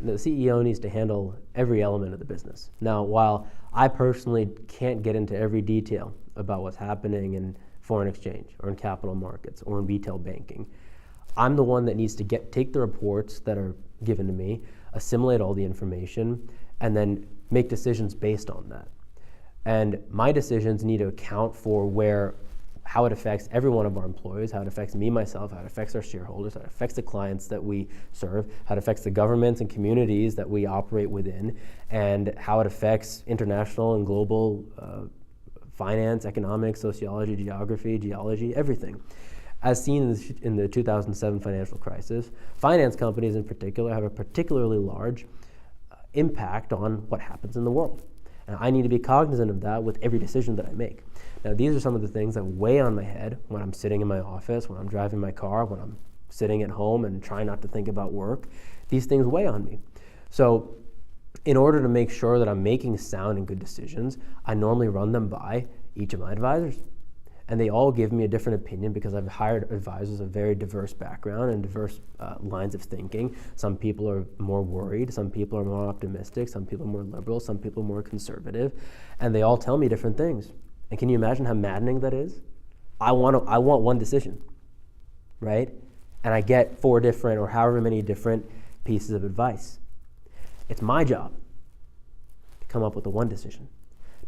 The CEO needs to handle every element of the business. Now, while I personally can't get into every detail about what's happening in foreign exchange or in capital markets or in retail banking, I'm the one that needs to take the reports that are given to me, assimilate all the information, and then make decisions based on that. And my decisions need to account for how it affects every one of our employees, how it affects me, myself, how it affects our shareholders, how it affects the clients that we serve, how it affects the governments and communities that we operate within, and how it affects international and global finance, economics, sociology, geography, geology, everything. As seen in the 2007 financial crisis, finance companies in particular have a particularly large impact on what happens in the world. And I need to be cognizant of that with every decision that I make. Now, these are some of the things that weigh on my head when I'm sitting in my office, when I'm driving my car, when I'm sitting at home and trying not to think about work. These things weigh on me. So in order to make sure that I'm making sound and good decisions, I normally run them by each of my advisors. And they all give me a different opinion because I've hired advisors of very diverse background and diverse lines of thinking. Some people are more worried, some people are more optimistic, some people are more liberal, some people are more conservative, and they all tell me different things. And can you imagine how maddening that is? I want one decision, right? And I get 4 different or however many different pieces of advice. It's my job to come up with the one decision,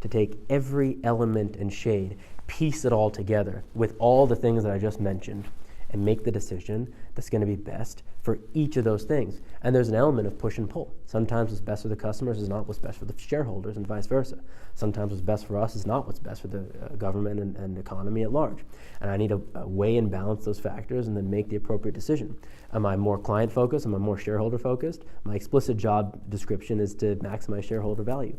to take every element and shade, piece it all together with all the things that I just mentioned, and make the decision that's going to be best for each of those things. And there's an element of push and pull. Sometimes what's best for the customers is not what's best for the shareholders, and vice versa. Sometimes what's best for us is not what's best for the government and economy at large. And I need to weigh and balance those factors and then make the appropriate decision. Am I more client focused? Am I more shareholder focused? My explicit job description is to maximize shareholder value.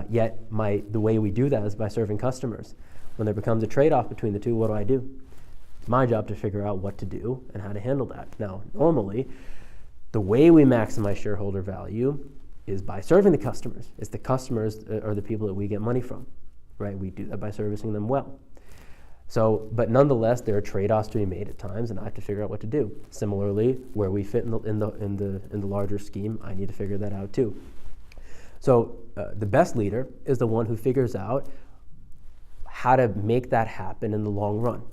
Yet the way we do that is by serving customers. When there becomes a trade-off between the two, what do? It's my job to figure out what to do and how to handle that. Now, normally, the way we maximize shareholder value is by serving the customers. It's the customers are the people that we get money from, right? We do that by servicing them well. So, but nonetheless, there are trade-offs to be made at times, and I have to figure out what to do. Similarly, where we fit in the larger scheme, I need to figure that out too. So, the best leader is the one who figures out how to make that happen in the long run.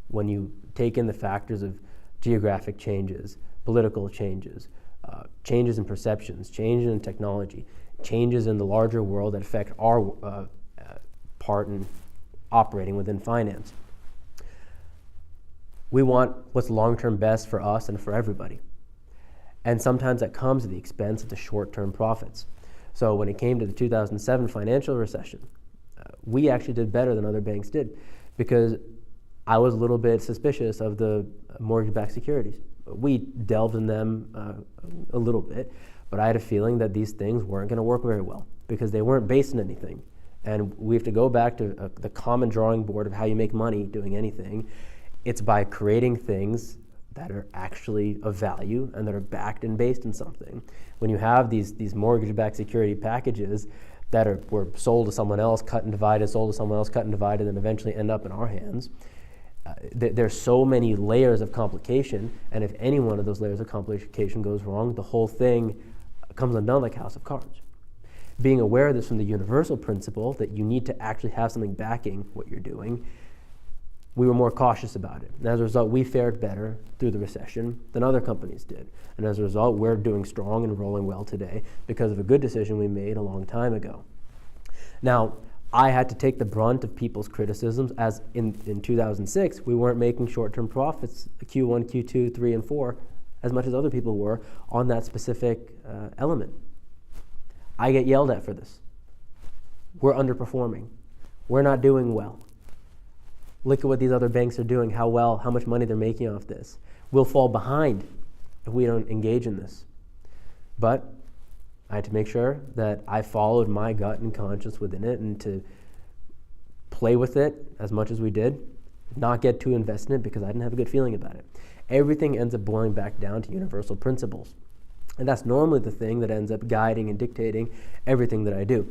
When you take in the factors of geographic changes, political changes, changes in perceptions, changes in technology, changes in the larger world that affect our part in operating within finance. We want what's long-term best for us and for everybody. And sometimes that comes at the expense of the short-term profits. So when it came to the 2007 financial recession, we actually did better than other banks did because I was a little bit suspicious of the mortgage-backed securities. We delved in them a little bit, but I had a feeling that these things weren't going to work very well because they weren't based on anything. And we have to go back to the common drawing board of how you make money doing anything. It's by creating things that are actually of value and that are backed and based in something. When you have these mortgage-backed security packages that were sold to someone else, cut and divided, sold to someone else, cut and divided, and eventually end up in our hands, there's so many layers of complication, and if any one of those layers of complication goes wrong, the whole thing comes undone like a house of cards. Being aware of this from the universal principle that you need to actually have something backing what you're doing, we were more cautious about it. And as a result, we fared better through the recession than other companies did. And as a result, we're doing strong and rolling well today because of a good decision we made a long time ago. Now, I had to take the brunt of people's criticisms as in 2006, we weren't making short-term profits, Q1, Q2, 3, and 4, as much as other people were on that specific element. I get yelled at for this. We're underperforming. We're not doing well. Look at what these other banks are doing, how much money they're making off this. We'll fall behind if we don't engage in this. But I had to make sure that I followed my gut and conscience within it and to play with it as much as we did, not get too invested in it because I didn't have a good feeling about it. Everything ends up boiling back down to universal principles. And that's normally the thing that ends up guiding and dictating everything that I do.